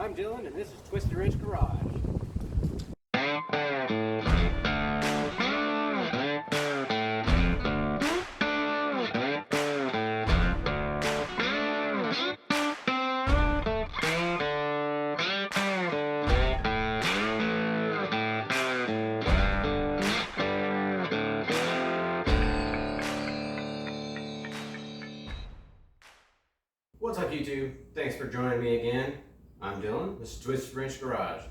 I'm Dylan, and this is Twisted Wrench Garage. What's up, YouTube? Thanks for joining me again. I'm Dylan. This is Twisted Wrench Garage.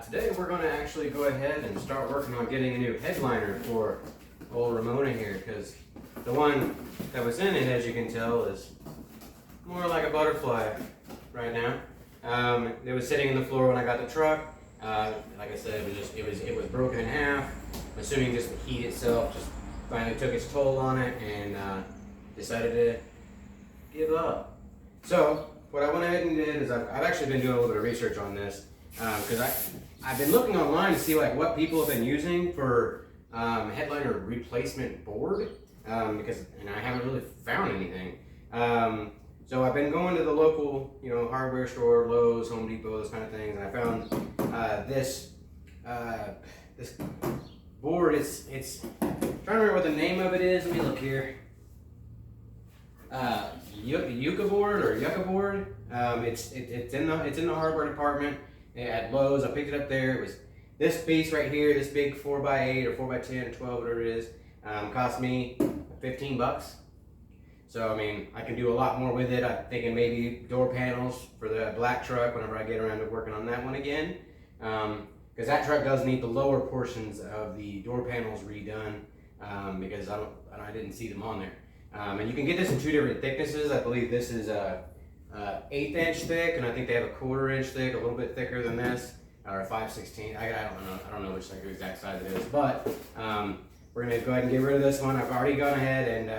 Today we're going to actually go ahead and start working on getting a new headliner for old Ramona here, because the one that was in it, as you can tell, is more like a butterfly right now. It was sitting in the floor when I got the truck. Like I said, it was broken in half. I'm assuming just the heat itself just finally took its toll on it and decided to give up. So what I went ahead and did is I've actually been doing a little bit of research on this because I've been looking online to see like what people have been using for headliner replacement board and I haven't really found anything. So I've been going to the local, hardware store, Lowe's, Home Depot, those kind of things, and I found this board. It's I'm trying to remember what the name of it is. Let me look here. EucaBoard or EucaBoard. It's in the hardware department at Lowe's. I picked it up there. It was this piece right here, this big 4x8 or 4x10 or 12, whatever it is. Cost me $15. So I mean, I can do a lot more with it. I'm thinking maybe door panels for the black truck whenever I get around to working on that one again. Because that truck does need the lower portions of the door panels redone because I didn't see them on there. And you can get this in two different thicknesses. I believe this is a 1/8 inch thick, and I think they have a 1/4 inch thick, a little bit thicker than this, or a 5/16. I don't know which exact size it is, but we're gonna go ahead and get rid of this one. I've already gone ahead and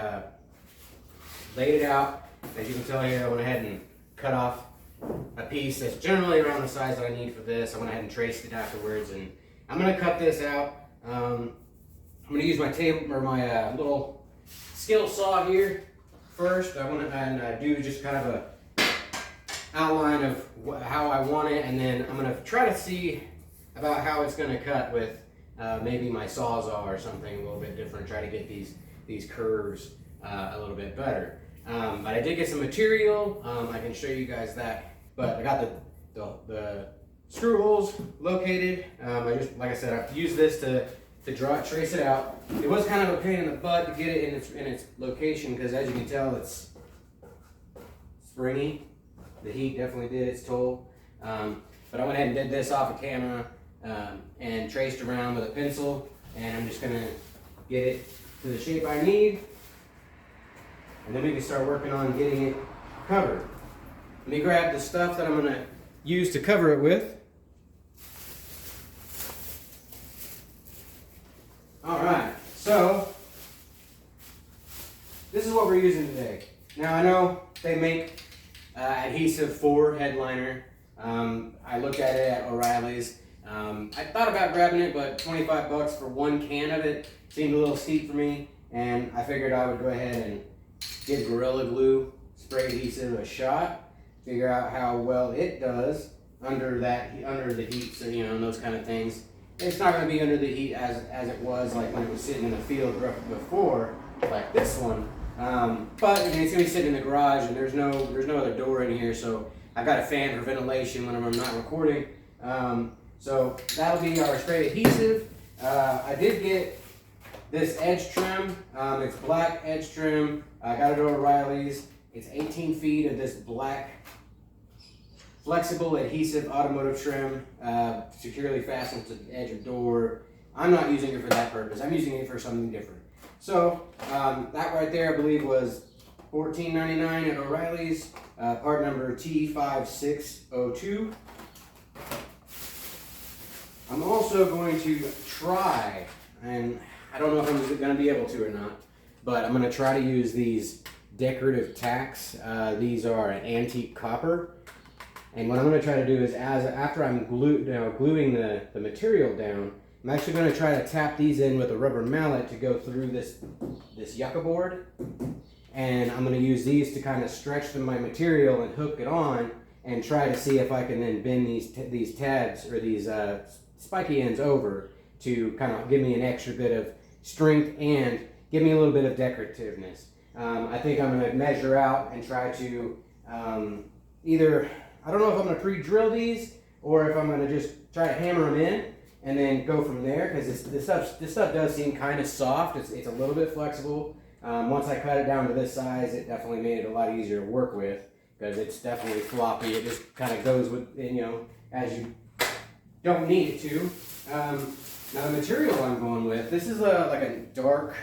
laid it out. As you can tell here, I went ahead and cut off a piece that's generally around the size that I need for this. I went ahead and traced it afterwards, and I'm gonna cut this out. I'm gonna use my table or my little skill saw here first. I want to do just kind of a outline of how I want it, and then I'm going to try to see about how it's going to cut with maybe my Sawzall or something a little bit different. Try to get these curves a little bit better. But I did get some material. I can show you guys that. But I got the screw holes located. Like I said, I've used this to trace it out. It was kind of a pain in the butt to get it in its location because, as you can tell, it's springy. The heat definitely did its toll. But I went ahead and did this off of camera and traced around with a pencil, and I'm just gonna get it to the shape I need, and then we can start working on getting it covered. Let me grab the stuff that I'm gonna use to cover it with. Alright, so this is what we're using today. Now I know they make adhesive for headliner. I looked at it at O'Reilly's. I thought about grabbing it, but $25 for one can of it seemed a little steep for me, and I figured I would go ahead and give Gorilla Glue spray adhesive a shot, figure out how well it does under the heat, so and those kind of things. It's not going to be under the heat as it was like when it was sitting in the field before, like this one. But it's going to be sitting in the garage, and there's no other door in here, so I've got a fan for ventilation whenever I'm not recording. So that'll be our spray adhesive. I did get this edge trim. It's black edge trim. I got it at O'Reilly's. It's 18 feet of this black flexible adhesive automotive trim, securely fastened to the edge of door. I'm not using it for that purpose. I'm using it for something different. So that right there, I believe, was $14.99 at O'Reilly's. Part number T5602. I'm also going to try, and I don't know if I'm going to be able to or not, but I'm going to try to use these Decorative Tacks. These are an antique copper. And what I'm going to try to do is, after I'm gluing the material down, I'm actually going to try to tap these in with a rubber mallet to go through this EucaBoard. And I'm going to use these to kind of stretch my material and hook it on. and try to see if I can then bend these tabs or these spiky ends over to kind of give me an extra bit of strength and give me a little bit of decorativeness. I think I'm going to measure out and try to either, I don't know if I'm going to pre-drill these or if I'm going to just try to hammer them in and then go from there, because this stuff does seem kind of soft. It's a little bit flexible. Once I cut it down to this size, it definitely made it a lot easier to work with, because it's definitely floppy. It just kind of goes with, as you don't need it to. Now the material I'm going with, this is like a dark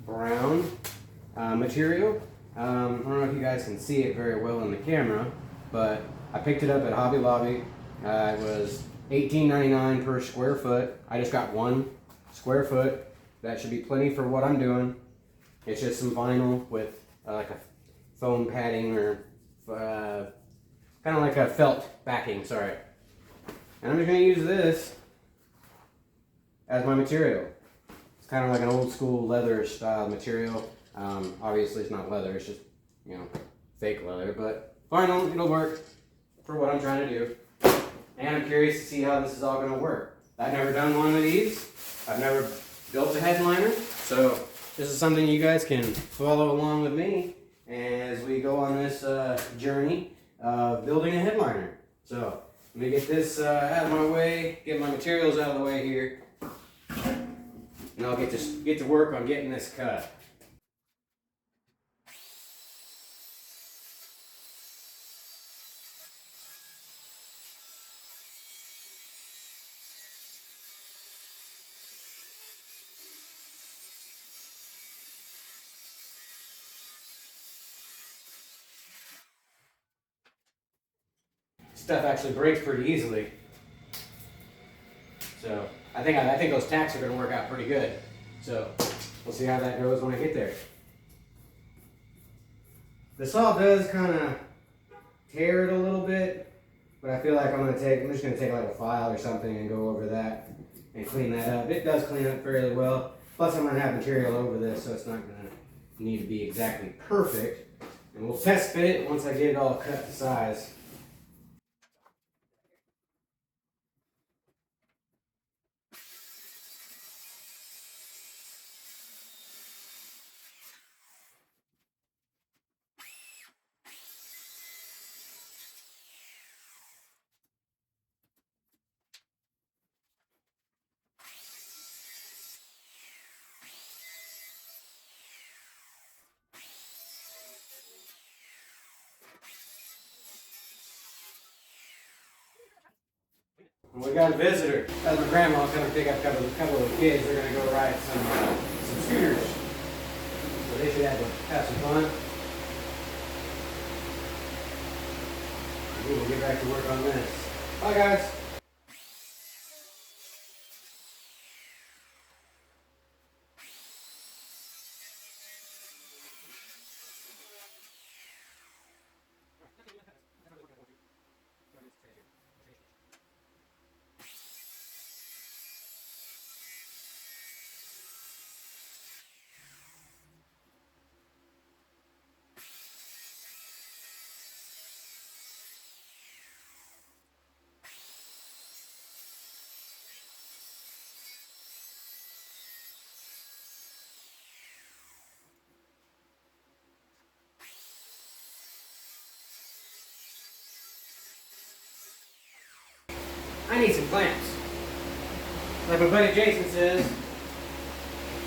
brown material. I don't know if you guys can see it very well in the camera, but I picked it up at Hobby Lobby. It was $18.99 per square foot. I just got 1 square foot. That should be plenty for what I'm doing. It's just some vinyl with like a foam padding or kind of like a felt backing, sorry. And I'm just going to use this as my material. It's kind of like an old school leather style material. Obviously it's not leather, it's just, fake leather, but vinyl, it'll work for what I'm trying to do. And I'm curious to see how this is all going to work. I've never done one of these. I've never built a headliner, so this is something you guys can follow along with me as we go on this journey of building a headliner. So let me get this out of my way, get my materials out of the way here, and I'll get to work on getting this cut. Stuff actually breaks pretty easily, so I think those tacks are going to work out pretty good. So we'll see how that goes when I get there. The saw does kind of tear it a little bit, but I feel like I'm just going to take like a file or something and go over that and clean that up. It does clean up fairly well. Plus I'm going to have material over this, so it's not going to need to be exactly perfect. And we'll test fit it once I get it all cut to size. We got a visitor. That's my grandma coming to pick up a couple of the kids. They're going to go ride some scooters. So they should have some fun. We'll get back to work on this. Bye, guys. I need some clamps. Like my buddy Jason says,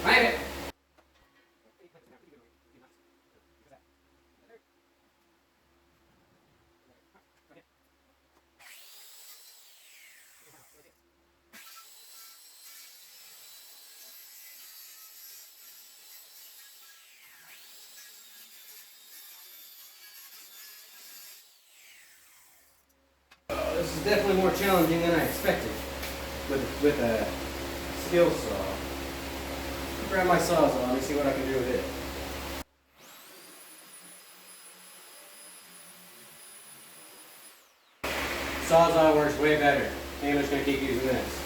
clamp it. This is definitely more challenging than I expected with a skill saw. Grab my sawzall, let me see what I can do with it. Sawzall works way better. I think I'm just going to keep using this.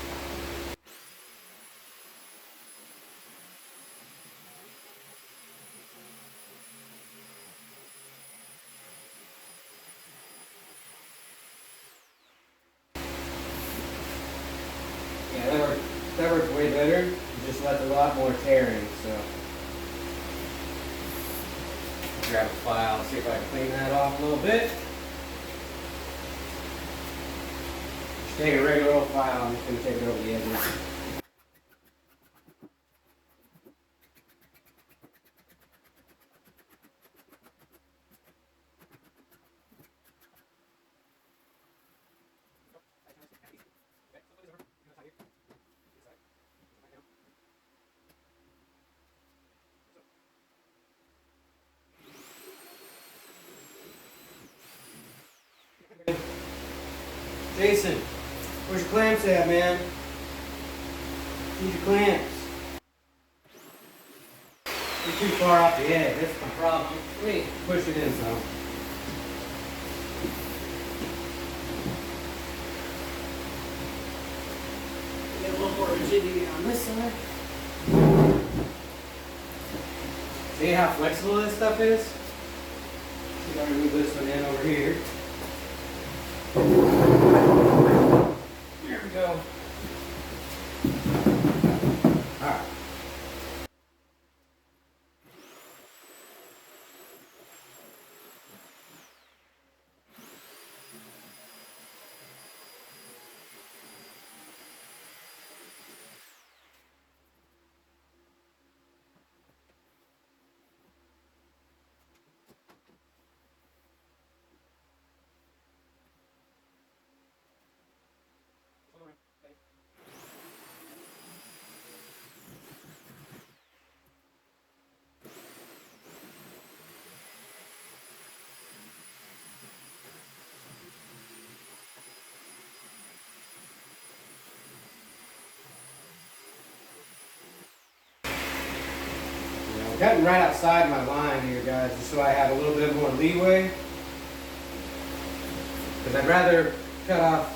that works way better. It just lets a lot more tearing. So grab a file, see if I can clean that off a little bit. Just take a regular old file, I'm just going to take it over the edges. Jason, where's your clamps at, man? Need your clamps. You're too far off the edge. That's the problem. Let me push it in some. Get a little more rigidity on this side. See how flexible this stuff is? I'm going to move this one in over here. There we go. All right. I'm cutting right outside my line here, guys, just so I have a little bit more leeway. Because I'd rather cut off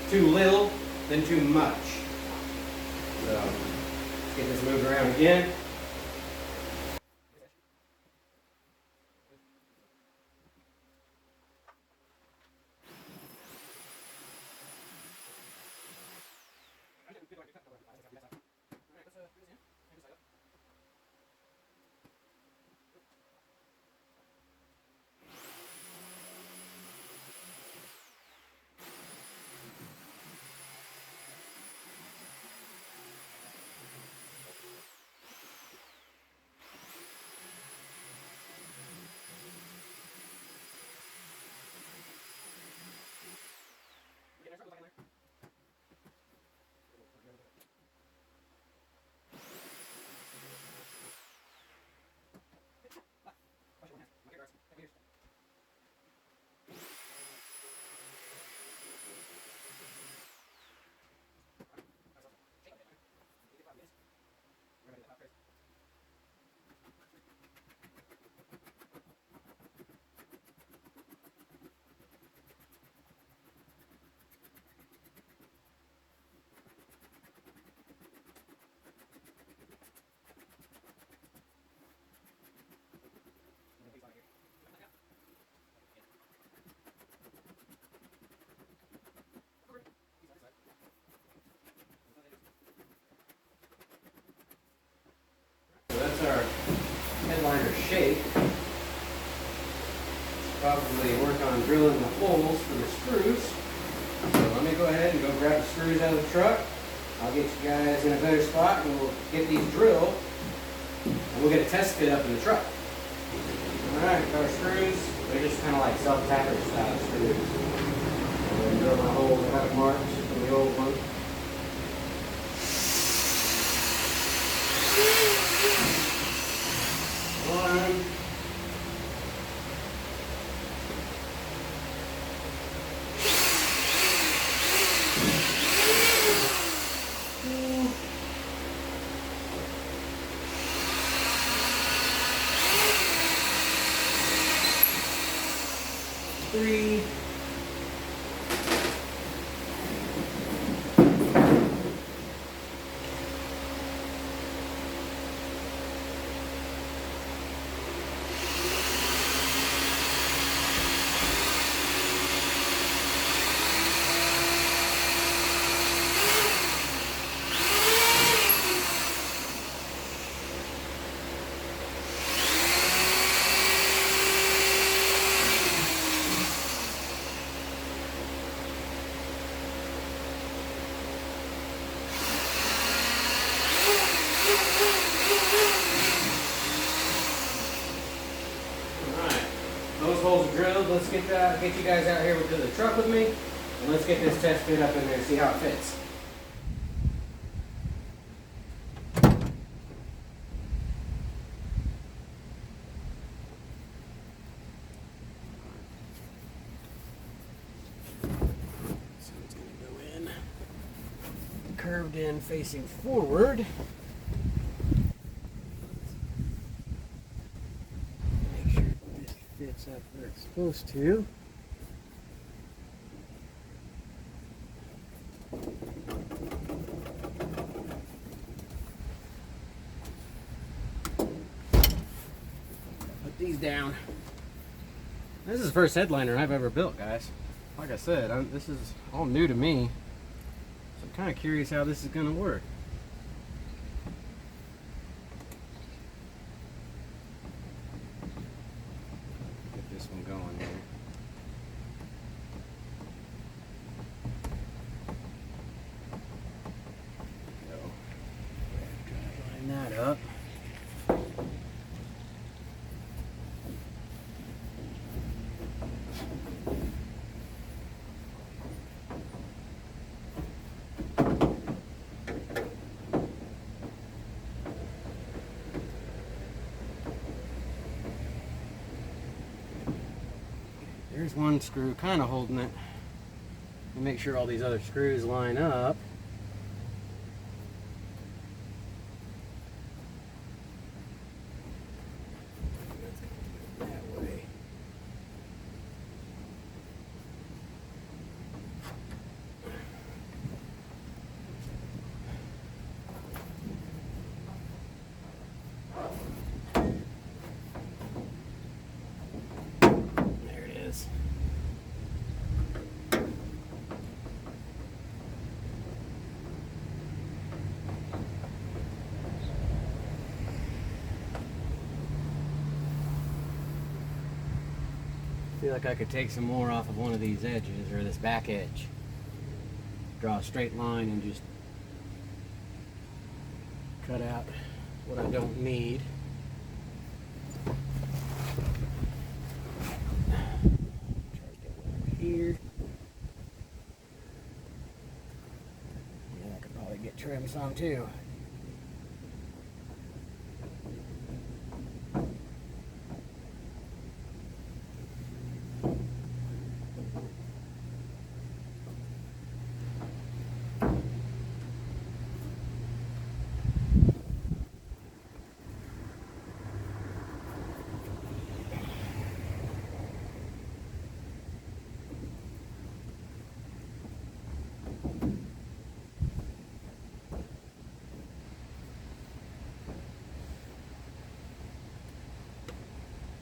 too little than too much. So, let's get this moved around again. That's our headliner shape. Probably work on drilling the holes for the screws. So let me go ahead and go grab the screws out of the truck. I'll get you guys in a better spot and we'll get these drilled. And we'll get a test fit up in the truck. Alright, got our screws. They're just kind of like self-tapping style screws. I'm going to drill my holes that have marks from the old one. One. Two. Three. let's get you guys out here to the truck with me, and let's get this test fit up in there and see how it fits. So it's going to go in curved in facing forward. Make sure this fits up where it's supposed to. Put these down. This is the first headliner I've ever built, guys. Like I said, this is all new to me. So I'm kind of curious how this is going to work. Get this one going here. Line that up. There's one screw kind of holding it. And make sure all these other screws line up. That way. There it is. I feel like I could take some more off of one of these edges, or this back edge. Draw a straight line and just cut out what I don't need. Try to get one over here. Yeah, I could probably get trim some too.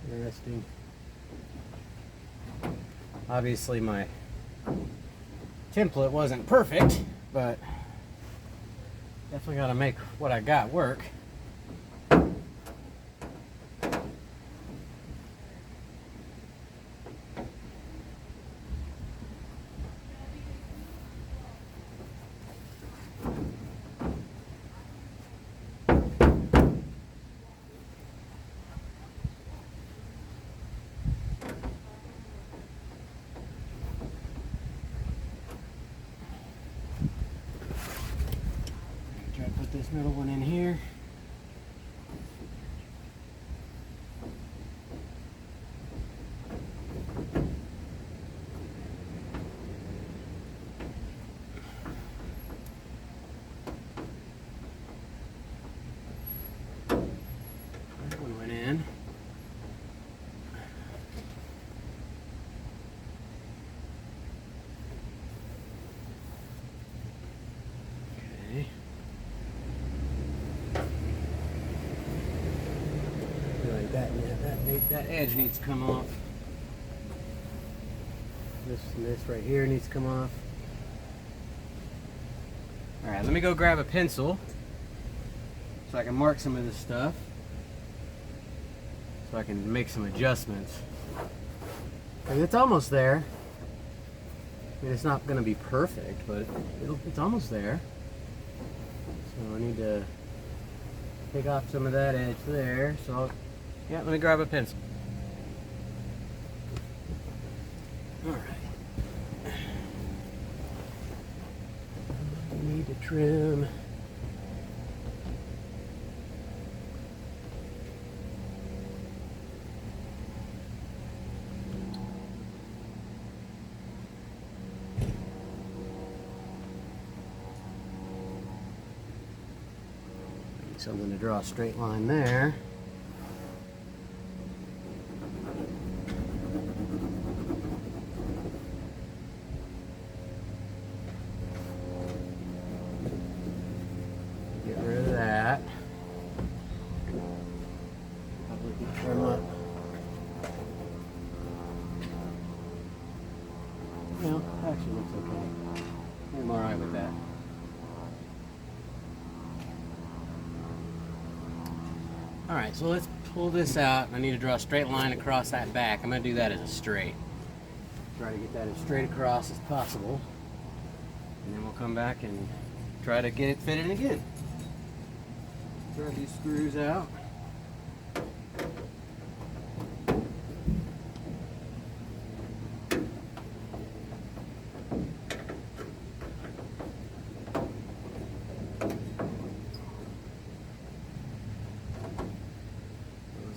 Interesting. Obviously my template wasn't perfect, but definitely got to make what I got work. Try to put this middle one in here. That one went in. Okay. Like that edge needs to come off. This right here needs to come off. All right, let me go grab a pencil so I can mark some of this stuff, so I can make some adjustments. And it's almost there. I mean, it's not going to be perfect, but it's almost there. So I need to take off some of that edge there. So yeah, let me grab a pencil. All right. Need to trim. Something to draw a straight line there. Get rid of that. Probably can trim up. Well, actually looks okay. I'm alright with that. Alright, so let's pull this out. I need to draw a straight line across that back. I'm going to do that as a straight. Try to get that as straight across as possible. And then we'll come back and try to get it fitted again. Throw these screws out.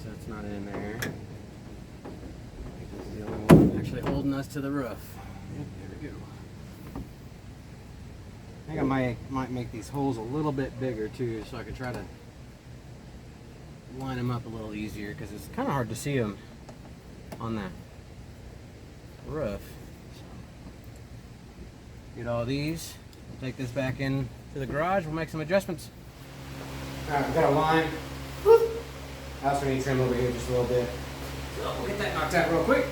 That's not in there. This is the only one actually holding us to the roof. Yep, there we go. I think I might make these holes a little bit bigger too, so I can try to line them up a little easier, because it's kind of hard to see them on that roof. So, get all these. We'll take this back in to the garage. We'll make some adjustments. All right, we've got a line. I also need to trim over here just a little bit. So we'll get that knocked out real quick.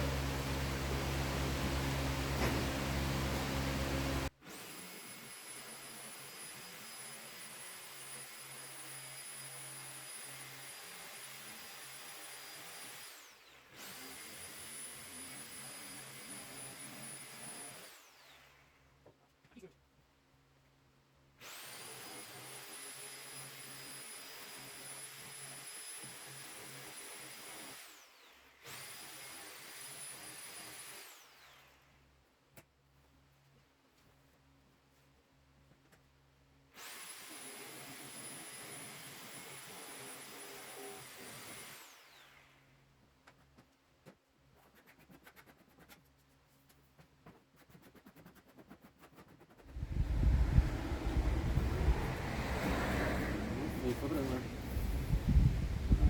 Flip it over.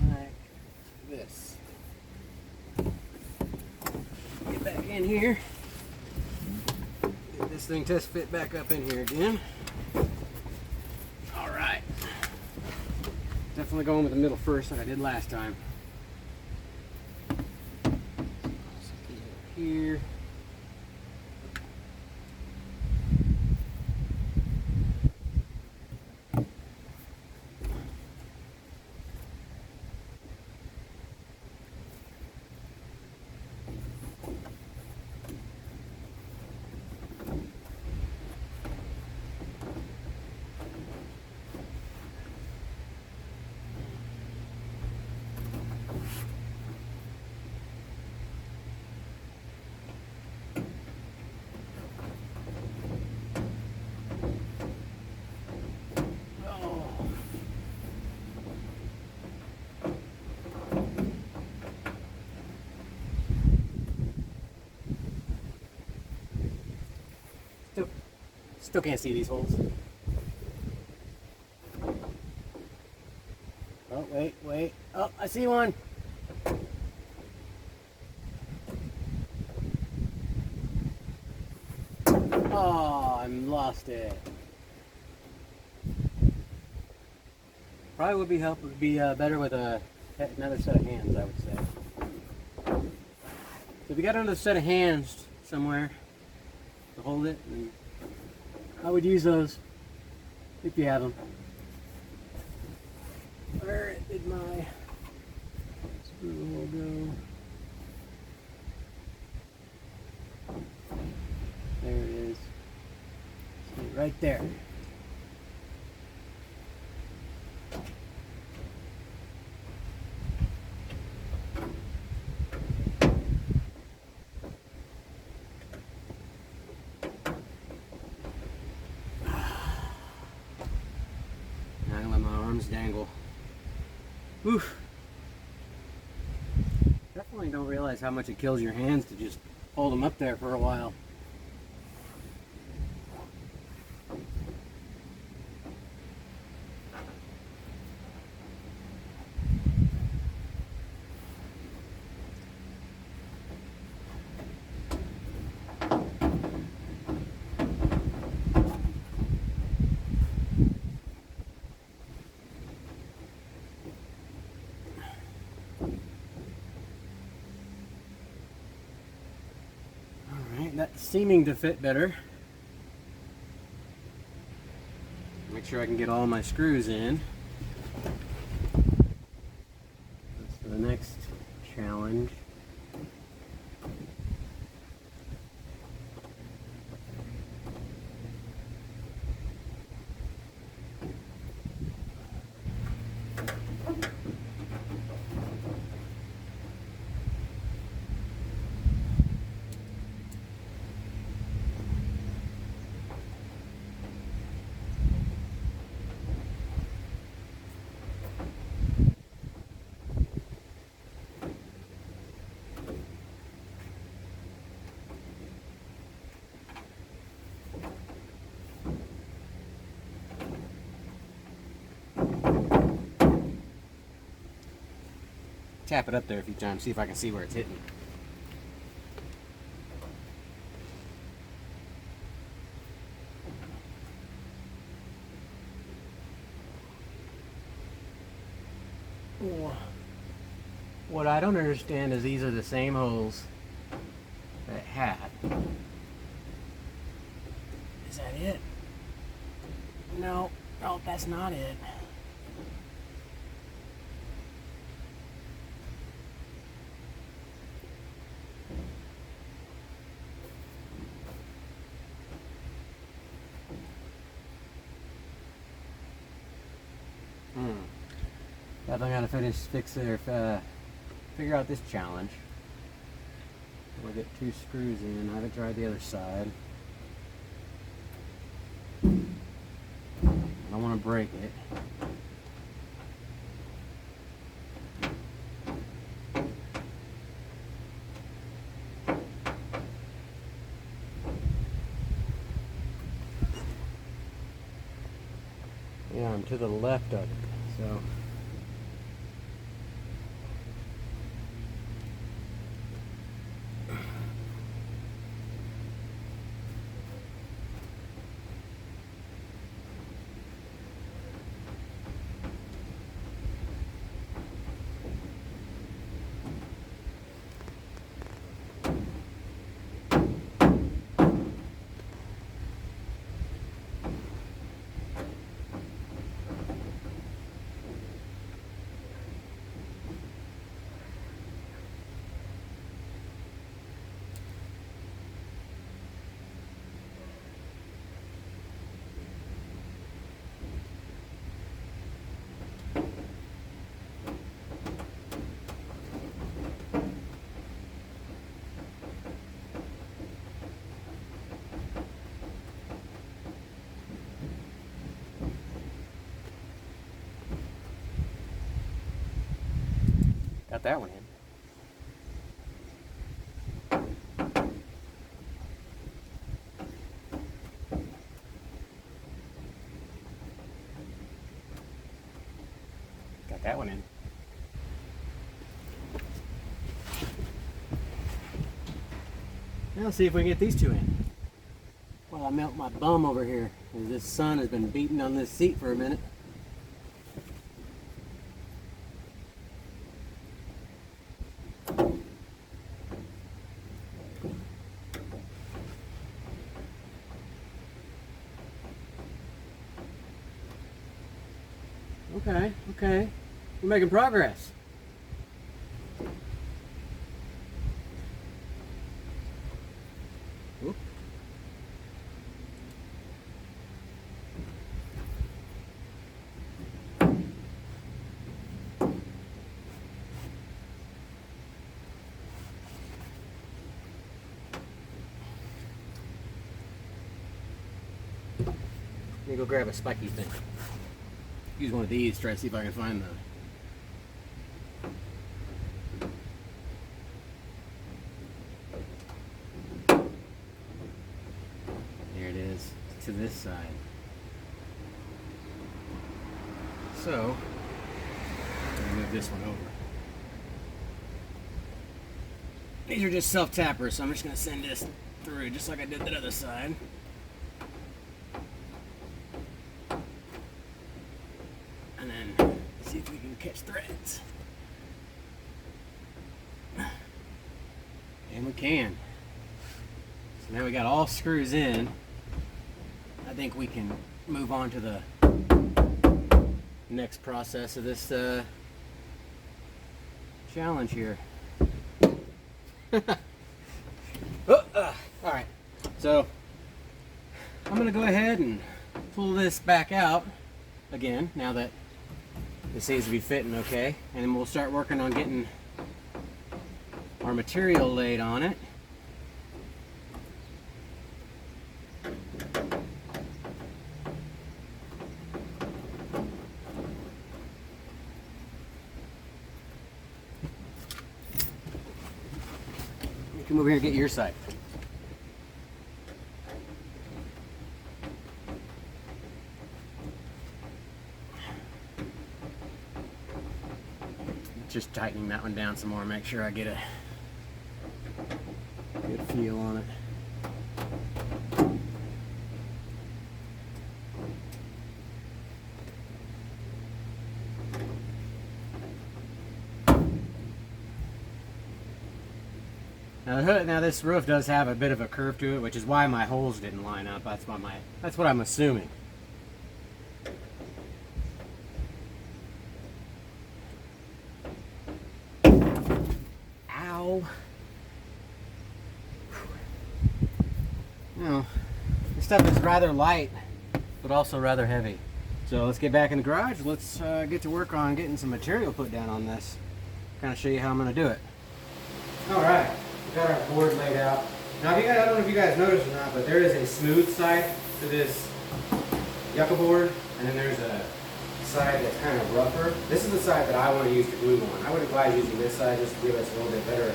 Like this. Get back in here. Get this thing to fit back up in here again. Alright. Definitely going with the middle first like I did last time. Here. Still can't see these holes. Oh, wait. Oh, I see one. Oh, I lost it. Probably would be better with another set of hands, I would say. So if you got another set of hands somewhere to hold it, and I would use those if you have them. Where did my screw hole go? There it is. See, right there. dangle. Whew. Definitely don't realize how much it kills your hands to just hold them up there for a while. That's seeming to fit better. Make sure I can get all my screws in. That's the next challenge. Tap it up there a few times, see if I can see where it's hitting. What I don't understand is these are the same holes that it had. Is that it? No, no, that's not it. Definitely gotta figure out this challenge. We'll get 2 screws in. I haven't tried the other side. I don't want to break it. Yeah, I'm to the left of it, so. Got that one in. Got that one in. Now let's see if we can get these 2 in. Well, I melt my bum over here, as this sun has been beating on this seat for a minute. Okay, we're making progress. Oop. Let me go grab a spiky thing. use one of these, try to see if I can find the... There it is, to this side. So, I'm gonna move this one over. These are just self-tappers, so I'm just gonna send this through just like I did that other side. And then see if we can catch threads. And we can. So now we got all screws in. I think we can move on to the next process of this challenge here. Alright, so I'm going to go ahead and pull this back out again now that it seems to be fitting okay, and then we'll start working on getting our material laid on it. Come over here and get your side. Just tightening that one down some more, make sure I get a good feel on it. Now this roof does have a bit of a curve to it, which is why my holes didn't line up. That's what I'm assuming. Ow. Now, this stuff is rather light, but also rather heavy. So let's get back in the garage. Let's get to work on getting some material put down on this. Kind of show you how I'm going to do it. All right. We've got our board laid out. Now, I don't know if you guys noticed or not, but there is a smooth side to this EucaBoard, and then there's a side that's kind of rougher. This is the side that I want to use to glue on. I would advise using this side just to give us a little bit better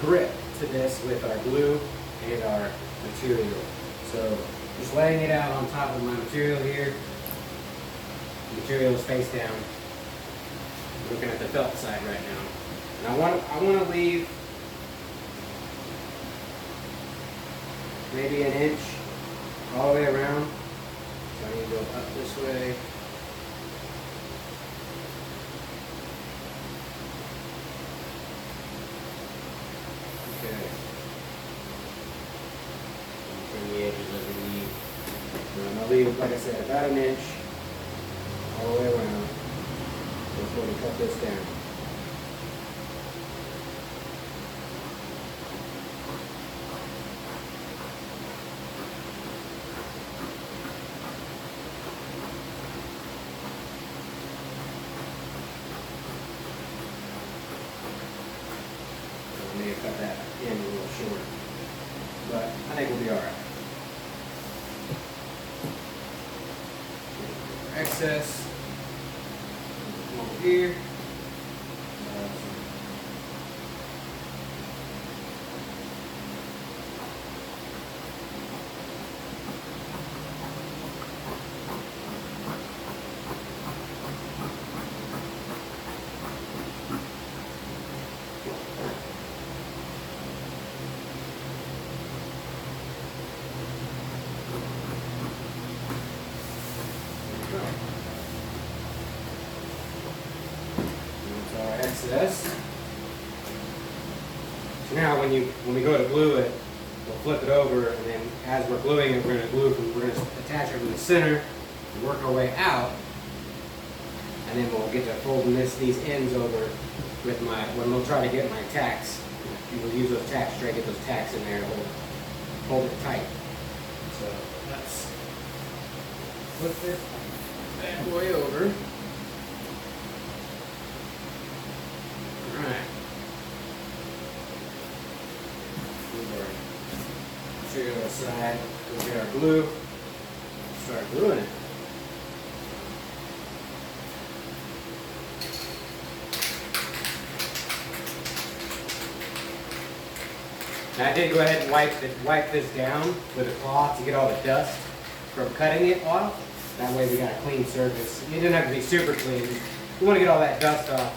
grip to this with our glue and our material. So, just laying it out on top of my material here. The material is face down. I'm looking at the felt side right now. And I want to leave maybe an inch all the way around. So I need to go up this way. Okay. Trim the edges as we need. And I'm going to leave, like I said, about an inch all the way around before we cut this down. Cut that in a little short, but I think we'll be all right. Excess over here. Excess. So now when we go to glue it, we'll flip it over, and then as we're gluing it, we're going to attach it from the center and work our way out, and then we'll get to folding these ends over with when we'll try to get my tacks. We'll use those tacks to try to get those tacks in there to hold it tight. So let's flip this bad boy over. Alright. Move our material aside. We'll get our glue. Start gluing it. Now I did go ahead and wipe this down with a cloth to get all the dust from cutting it off. That way we got a clean surface. It didn't have to be super clean. You want to get all that dust off.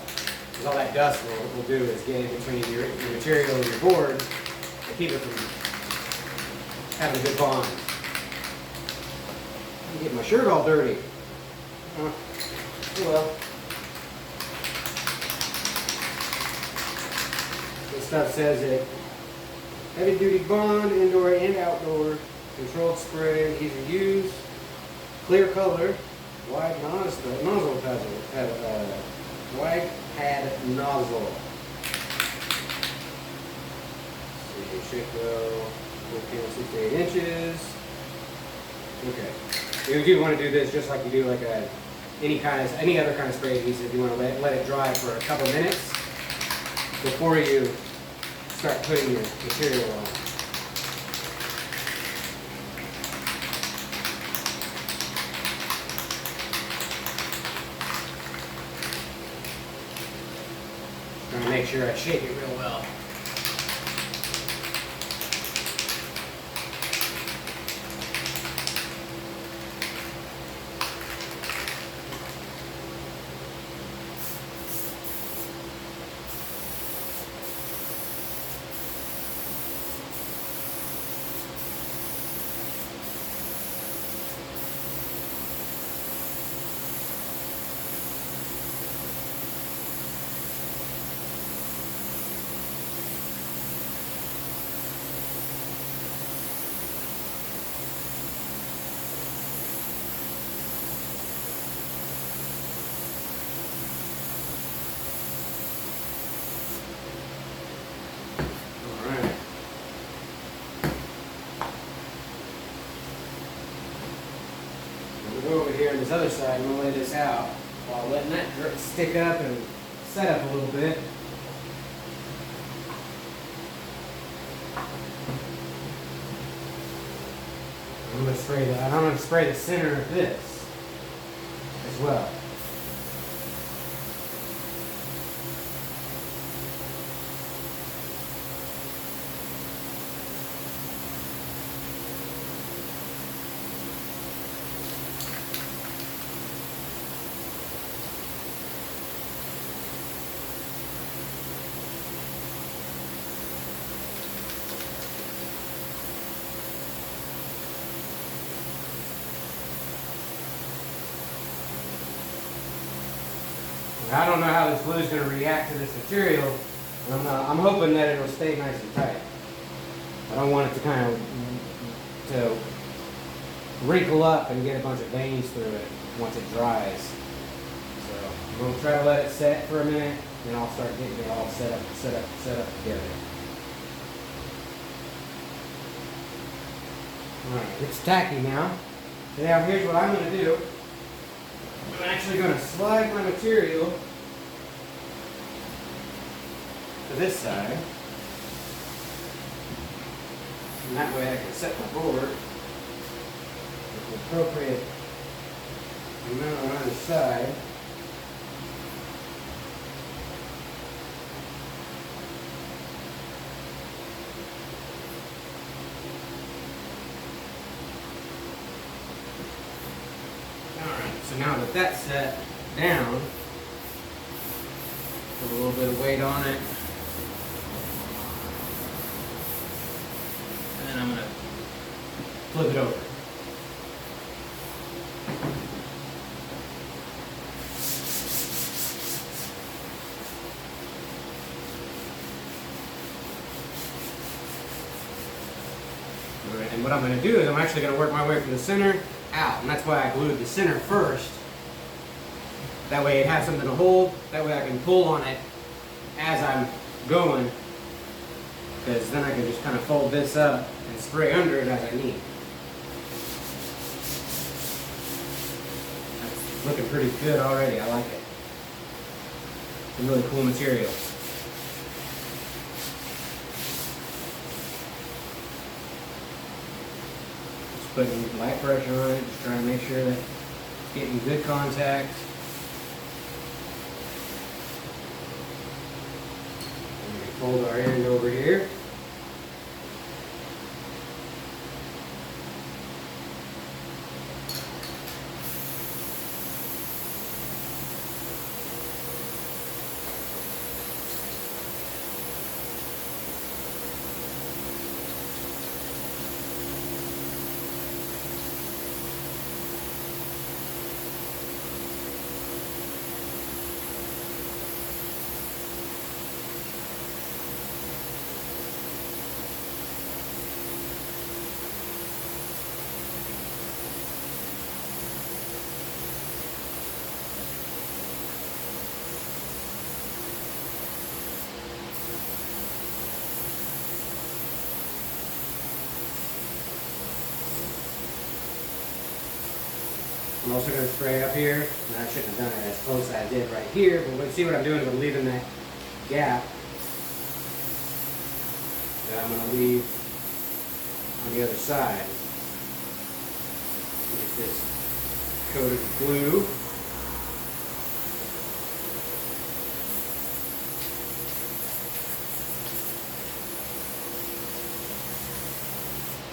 Because all that dust will do is get in between your material and your board and keep it from having a good bond. I'm getting my shirt all dirty. Oh well. This stuff says it heavy duty bond, indoor and outdoor, controlled spray, easy use, clear color, wide nozzle wide pad nozzle. Let's see, should go 6 to 8 inches. Okay. You do want to do this just like you do like any other kind of spray adhesive. You want to let it dry for a couple minutes before you start putting your material on. I'm gonna make sure I shake it real well. Over here on this other side, I'm going to lay this out while letting that stick up and set up a little bit. I'm going to spray that. I'm going to spray the center of this as well. I don't know how this glue is going to react to this material. I'm hoping that it'll stay nice and tight. I don't want it to kind of wrinkle up and get a bunch of veins through it once it dries. So I'm going to try to let it set for a minute, then I'll start getting it all set up together. Alright, it's tacky now. Now here's what I'm going to do. I'm actually going to slide my material to this side, and that way I can set my board with the appropriate amount on either side. So now that that's set down, put a little bit of weight on it, and then I'm going to flip it over. And what I'm going to do is I'm actually going to work my way from the center out, and that's why I glued the center first. That way it has something to hold. That way I can pull on it as I'm going, because then I can just kind of fold this up and spray under it as I need. That's looking pretty good already. I like it. It's a really cool material. Putting light pressure on it, just trying to make sure that it's getting good contact. And we fold our end over here. I'm also going to spray up here, and I shouldn't have done it as close as I did right here, but we'll see what I'm doing is I'm leaving that gap that I'm going to leave on the other side. Get this coated with glue.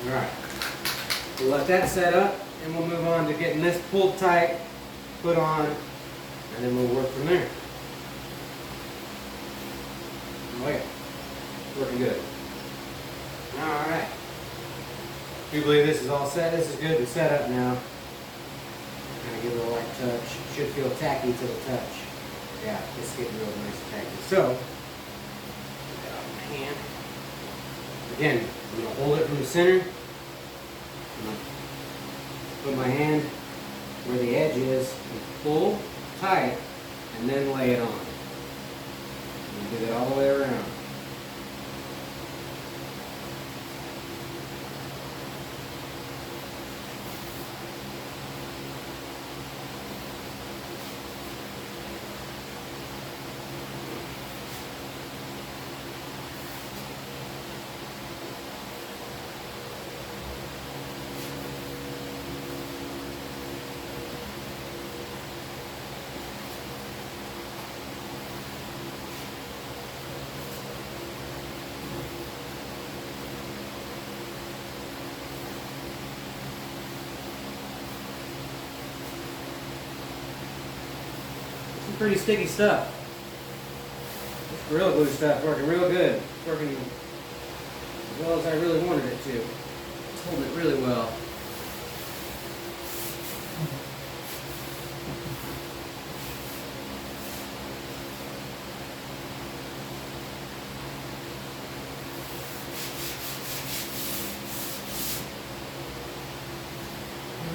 Alright, we'll let that set up and we'll move on to getting this pulled tight, put on, and then we'll work from there. Oh yeah, working good. Alright, I do believe this is all set. This is good to set up now. Kind of give it a light touch. Should feel tacky to the touch. Yeah, it's getting real nice and tacky. So, put that on my hand. Again, I'm going to hold it from the center. I'm going to put my hand where the edge is and pull tight and then lay it on. And do that all the way around. Pretty sticky stuff. This Gorilla Glue stuff working real good. It's working as well as I really wanted it to. It's holding it really well.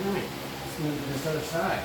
Alright, let's move to this other side.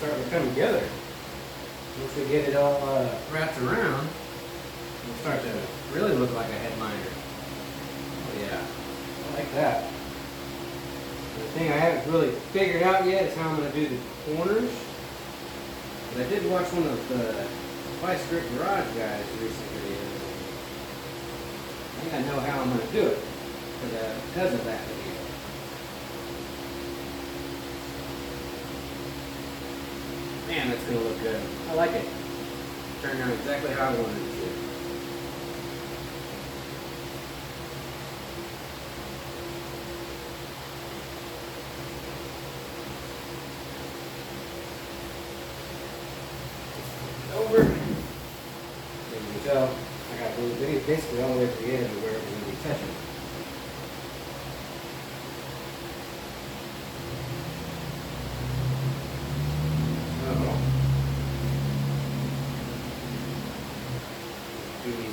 Starting to come together. Once we get it all wrapped around, it'll start to really look like a headliner. Oh yeah, I like that. The thing I haven't really figured out yet is how I'm going to do the corners. But I did watch one of the Vice Grip Garage guys recently. I think I know how I'm going to do it because of that video. Man, that's going to look good. I like it. Turned out exactly how I wanted it to. Over. As you can tell, I got glue basically all the way to the edge of where it's going to be touching.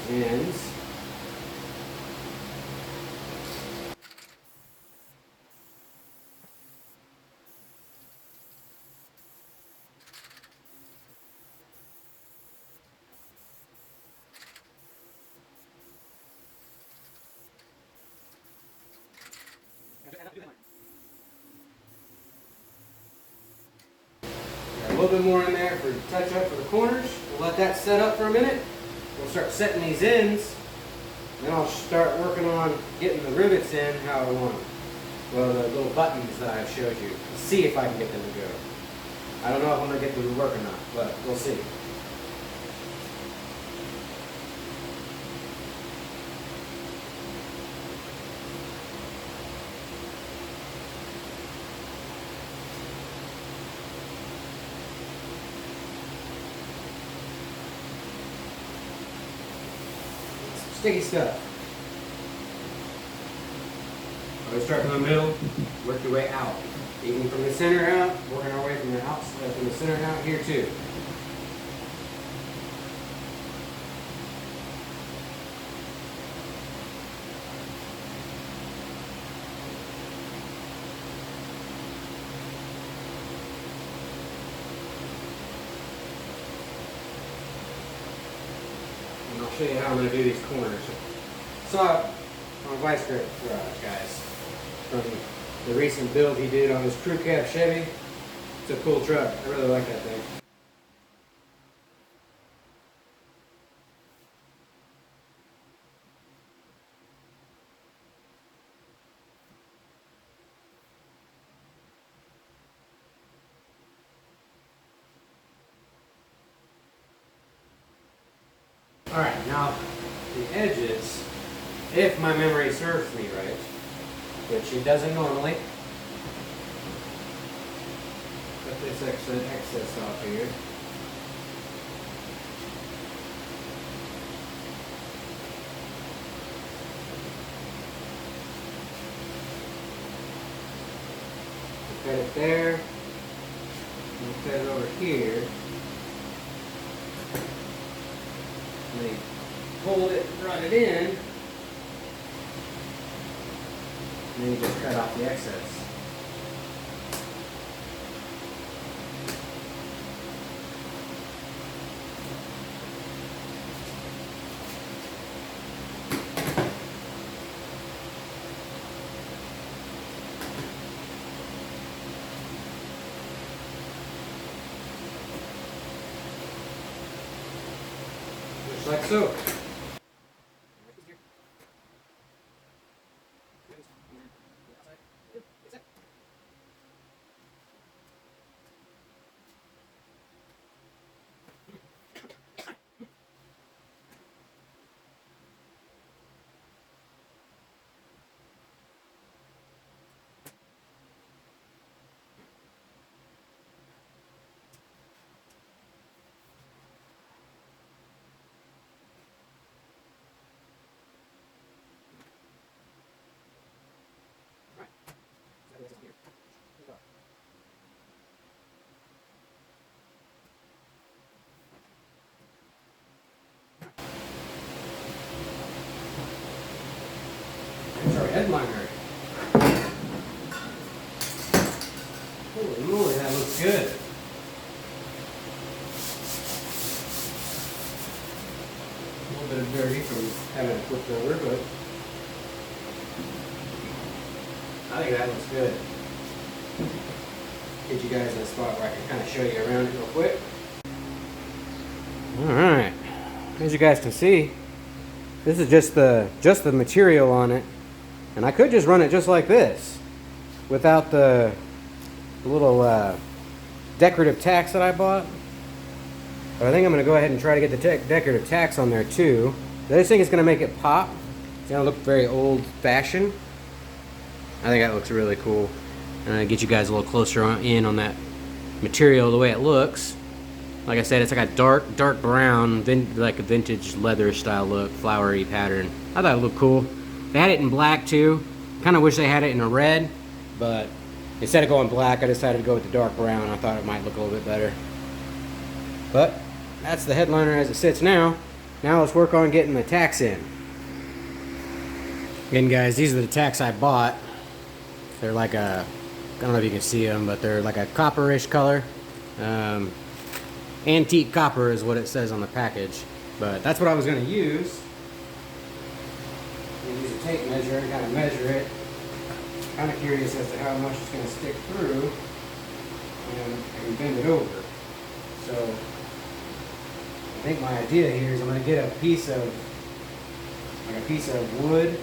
ends. A little bit more in there for touch up for the corners. We'll let that set up for a minute. We'll start setting these ends. Then I'll start working on getting the rivets in how I want them. Well, the little buttons that I showed you. See if I can get them to go. I don't know if I'm going to get them to work or not, but we'll see. Sticky stuff. Always start from the middle, work your way out. Even from the center out, working our way from the outside, from the center out here too. And I'll show you how I'm going to do these corners. Saw my vice grip garage, guys, from the recent build he did on his crew cab Chevy. It's a cool truck. I really like that thing. Alright, now the edges, if my memory serves me right, which it doesn't normally, cut this excess off here. Cut it there, and cut it over here. And then pull it, run it in, and then you just cut off the excess. Just like so. That's our headliner. Holy moly, that looks good. A little bit of dirty from having it flipped over, but I think that looks good. Get you guys in a spot where I can kind of show you around it real quick. Alright, as you guys can see, this is just the material on it. And I could just run it just like this without the little decorative tacks that I bought. But I think I'm going to go ahead and try to get the decorative tacks on there too. This thing is going to make it pop. It's going to look very old-fashioned. I think that looks really cool. And I'll get you guys a little closer in on that material, the way it looks. Like I said, it's like a dark brown, like a vintage leather style look, flowery pattern. I thought it looked cool. They had it in black too. Kind of wish they had it in a red, but instead of going black, I decided to go with the dark brown. I thought it might look a little bit better. But that's the headliner as it sits now. Now let's work on getting the tacks in. Again, guys, these are the tacks I bought. They're like a, I don't know if you can see them, but they're like a copperish color. Antique copper is what it says on the package. But that's what I was going to use. I'm going to use a tape measure and kind of measure it. Kind of curious as to how much it's going to stick through. And I can bend it over. So I think my idea here is I'm going to get a piece of wood.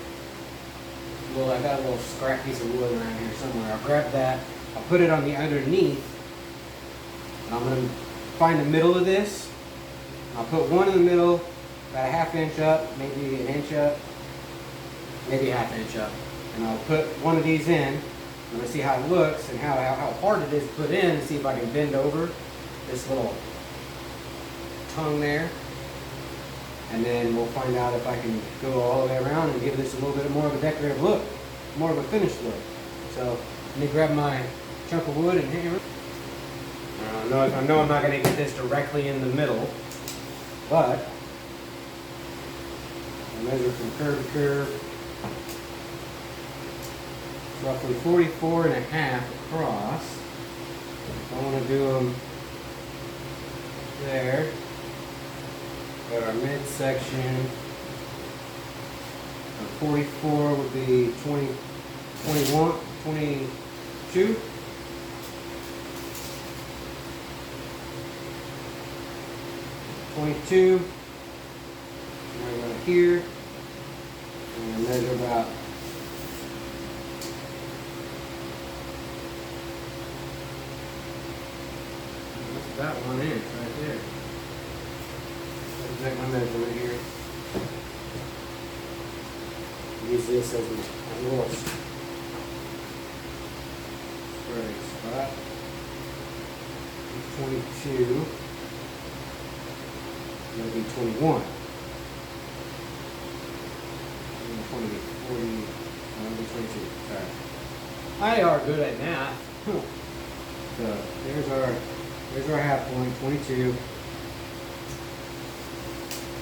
Well, I got a little scrap piece of wood around here somewhere. I'll grab that. I'll put it on the underneath. And I'm going to find the middle of this. I'll put one in the middle, about a ½ inch up, maybe an inch up, maybe ½ inch up. And I'll put one of these in. I'm going to see how it looks and how hard it is to put in and see if I can bend over this little tongue there. And then we'll find out if I can go all the way around and give this a little bit more of a decorative look, more of a finished look. So let me grab my chunk of wood and hammer. I know I'm not going to get this directly in the middle, but I measure from curve to curve, roughly 44.5 across. I want to do them there. Got our midsection. 44 would be 21, 22. 22. Right about here. And I measure about that 1 inch right there. Take my measurement here. Use this as my little starting spot. 22. Maybe 21. 20, 40, maybe 22. Sorry. I are good at math. So there's our half point, 22.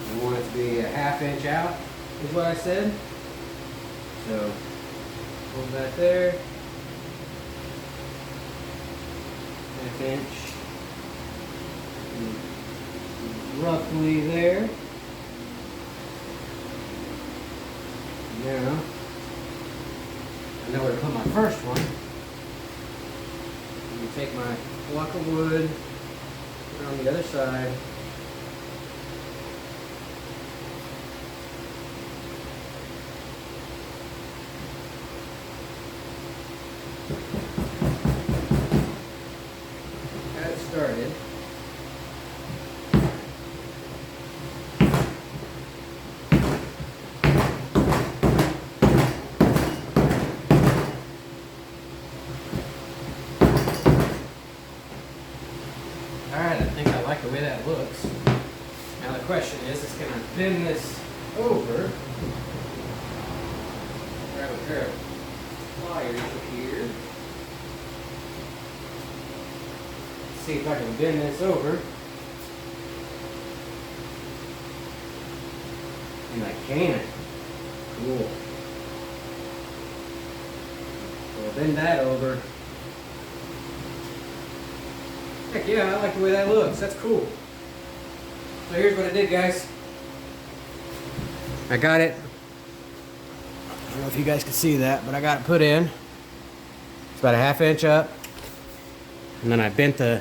I want it to be a ½ inch out, is what I said. So, hold that there. ½ inch. Roughly there. Now, I know where to put my first one. I'm going to take my block of wood, put it on the other side. Started. Alright, I think I like the way that looks. Now the question is can I bend this over? Grab a pair of pliers here. See if I can bend this over. And I can. Cool. So I'll bend that over. Heck yeah, I like the way that looks. That's cool. So here's what I did, guys. I got it. I don't know if you guys can see that, but I got it put in. It's about a ½ inch up. And then I bent the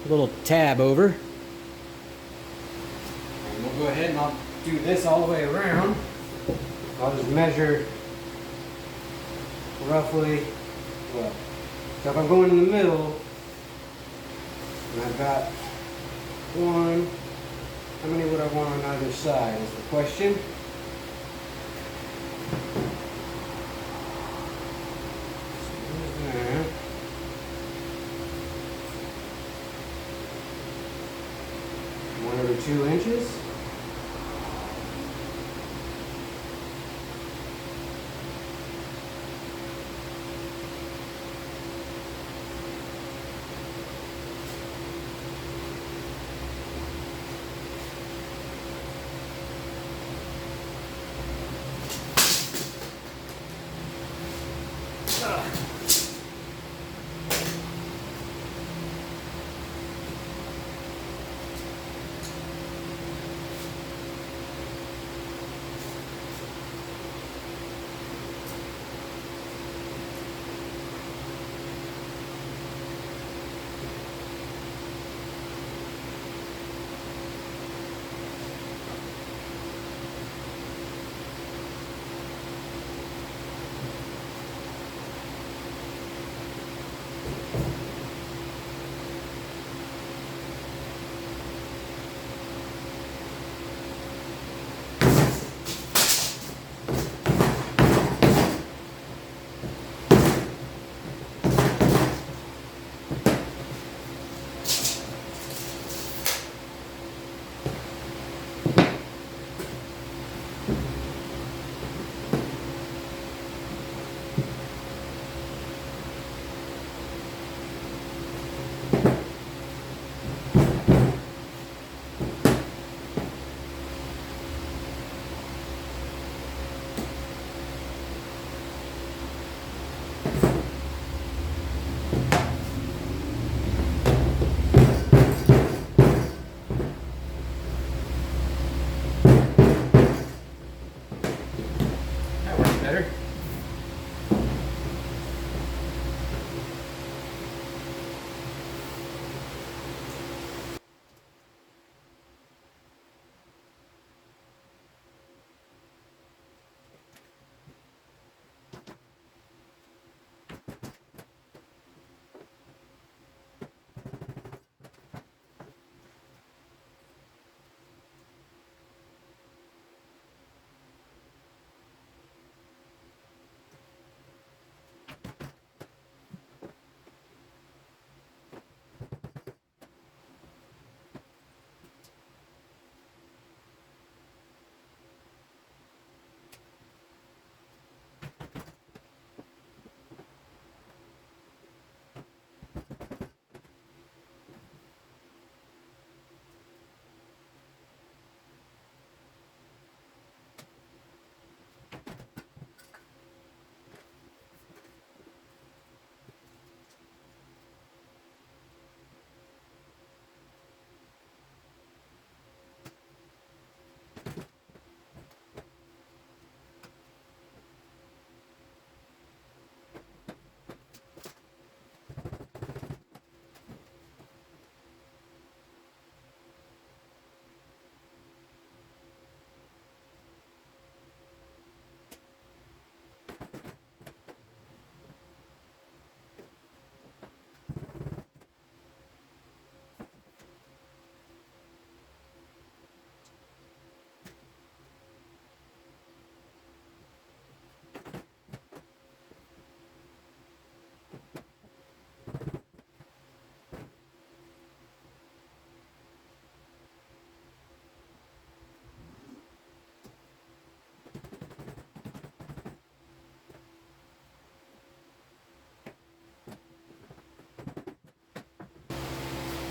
little tab over. And we'll go ahead and I'll do this all the way around. I'll just measure roughly, well, so if I'm going in the middle, and I've got one, how many would I want on either side is the question. Every 2 inches.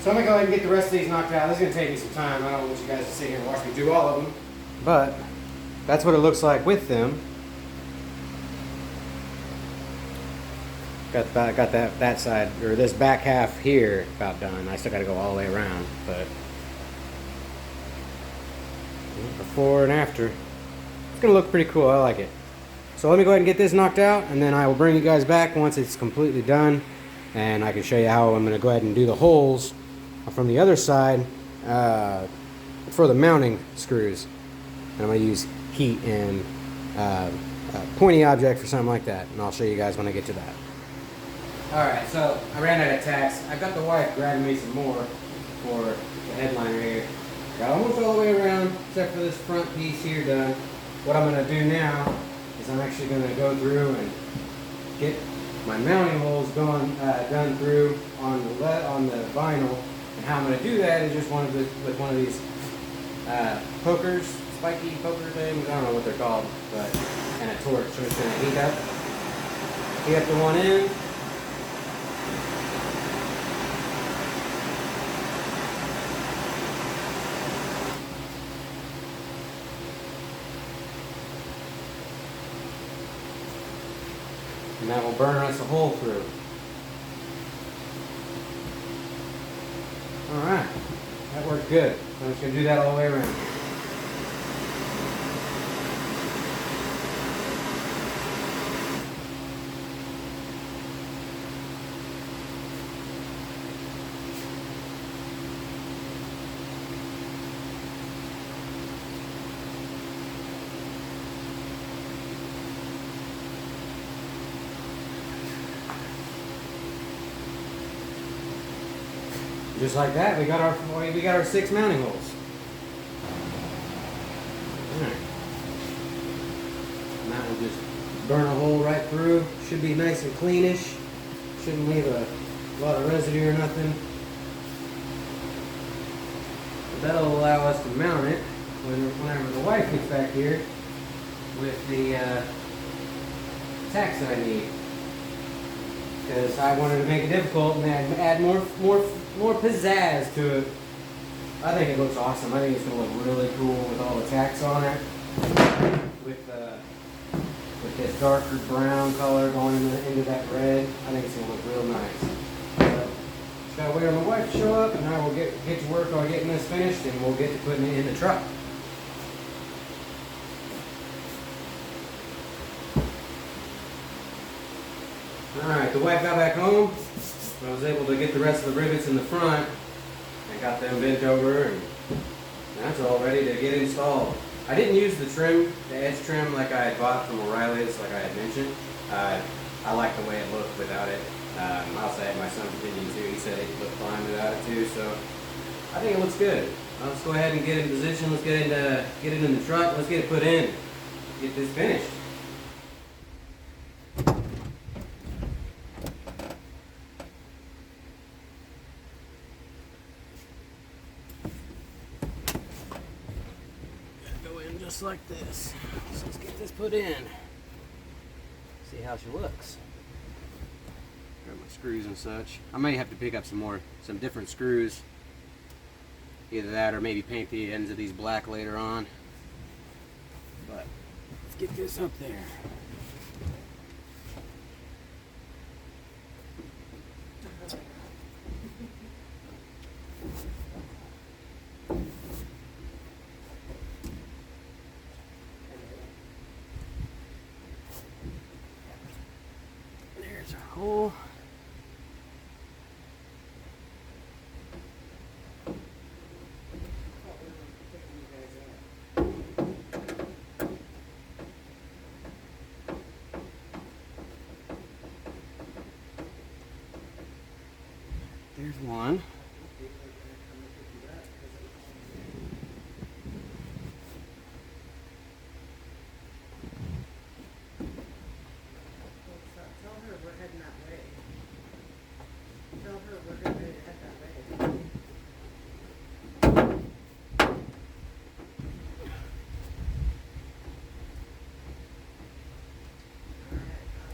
So I'm going to go ahead and get the rest of these knocked out. This is going to take me some time. I don't want you guys to sit here and watch me do all of them. But that's what it looks like with them. Got that side, or this back half here about done. I still got to go all the way around. But before and after, it's going to look pretty cool. I like it. So let me go ahead and get this knocked out, and then I will bring you guys back once it's completely done. And I can show you how I'm going to go ahead and do the holes from the other side for the mounting screws. And I'm going to use heat and a pointy object for something like that. And I'll show you guys when I get to that. Alright, so I ran out of tacks. I got the wife grabbing me some more for the headliner here. Got almost all the way around except for this front piece here done. What I'm going to do now is I'm actually going to go through and get my mounting holes done through on the vinyl. And how I'm going to do that is just with one of these pokers, spiky poker things. I don't know what they're called, but and a torch. So it's going to heat up the one end. And that will burn us a hole through. Alright, that worked good. So I'm just going to do that all the way around. Just like that, we got our 6 mounting holes. Alright. And that will just burn a hole right through. Should be nice and cleanish. Shouldn't leave a lot of residue or nothing. But that'll allow us to mount it whenever the wife gets back here with the tacks that I need. Because I wanted to make it difficult and add more pizzazz to it. I think it looks awesome. I think it's going to look really cool with all the tacks on it. With this darker brown color going into that red. I think it's going to look real nice. Just got to wait on my wife to show up and I will get to work on getting this finished and we'll get to putting it in the truck. Alright, the wife got back home. I was able to get the rest of the rivets in the front. I got them bent over and that's all ready to get installed. I didn't use the trim, the edge trim like I had bought from O'Reilly's like I had mentioned. I like the way it looked without it. I also had my son's opinion too. He said it looked fine without it too, so I think it looks good. Let's go ahead and get it in position. Let's get it in the truck. Let's get it put in. Get this finished. Just like this. So let's get this put in. See how she looks. Got my screws and such. I may have to pick up some different screws. Either that or maybe paint the ends of these black later on. But let's get this up there. There's our hole. There's one. Tell her we're heading that way. Tell her we're ready to head that way.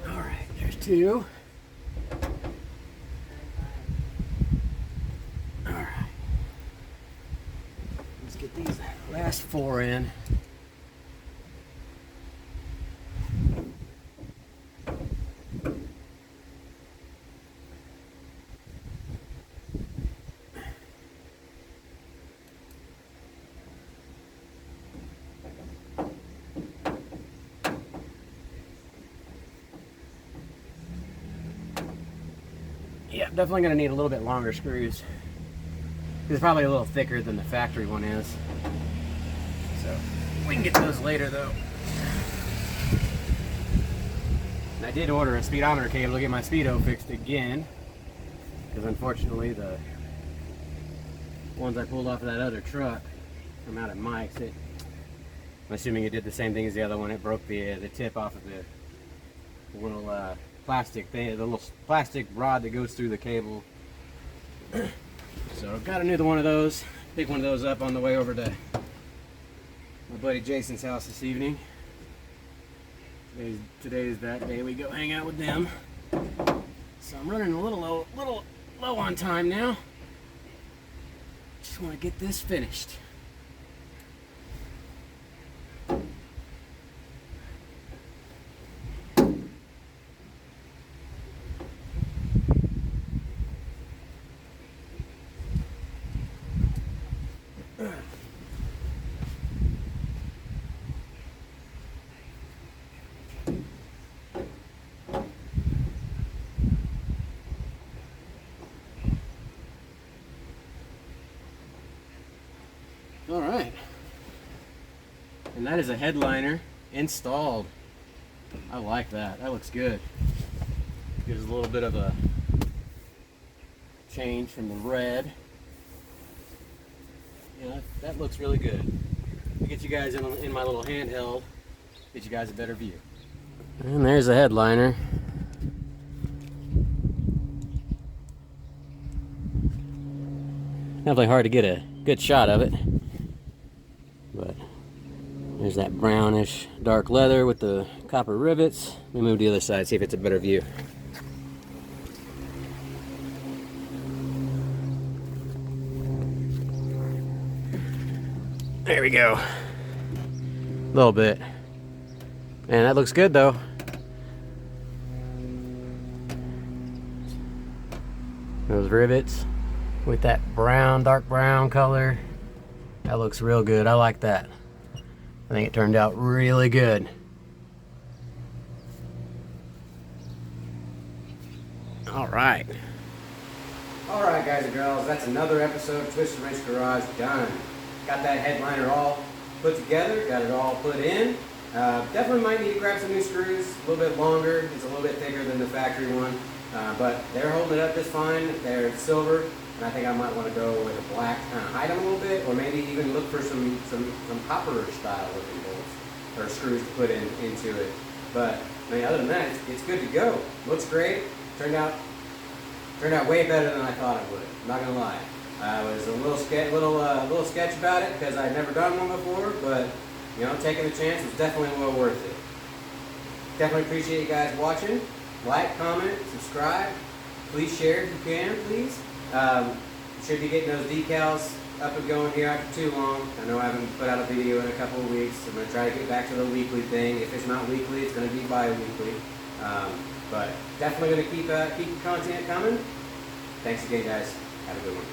All right, there's two. All right. Let's get these last four in. Yeah, definitely gonna need a little bit longer screws. It's probably a little thicker than the factory one is. So we can get those later though. And I did order a speedometer cable to get my speedo fixed again. Because unfortunately the ones I pulled off of that other truck from out at Mike's, I'm assuming it did the same thing as the other one. It broke the tip off of the little plastic thing, the little plastic rod that goes through the cable. So I've got a new one of those. Pick one of those up on the way over to my buddy Jason's house this evening. Today's that day we go hang out with them. So I'm running a little low on time now. Just want to get this finished. And that is a headliner installed. I like that. That looks good. Gives a little bit of a change from the red. Yeah, that looks really good. I'll get you guys in my little handheld, get you guys a better view. And there's the headliner. Definitely hard to get a good shot of it, but there's that brownish dark leather with the copper rivets. Let me move to the other side, see if it's a better view. There we go. A little bit. Man, that looks good though. Those rivets with that brown, dark brown color. That looks real good. I like that. I think it turned out really good. All right. All right, guys and girls, that's another episode of Twisted Wrench Garage done. Got that headliner all put together, got it all put in. Definitely might need to grab some new screws, a little bit longer. It's a little bit thicker than the factory one, but they're holding it up just fine. They're silver, and I think I might want to go with a black, kind of hide them a little bit, or maybe even look for some copper style looking bolts or screws to put into it. But I mean, other than that, it's good to go. Looks great. Turned out way better than I thought it would. I'm not gonna lie. I was a little sketch about it because I'd never done one before, but you know, taking the chance was definitely well worth it. Definitely appreciate you guys watching. Like, comment, subscribe. Please share if you can, please. Should be getting those decals up and going here after too long. I know I haven't put out a video in a couple of weeks. I'm going to try to get back to the weekly thing. If it's not weekly, it's going to be bi-weekly. But definitely going to keep the content coming. Thanks again, guys. Have a good one.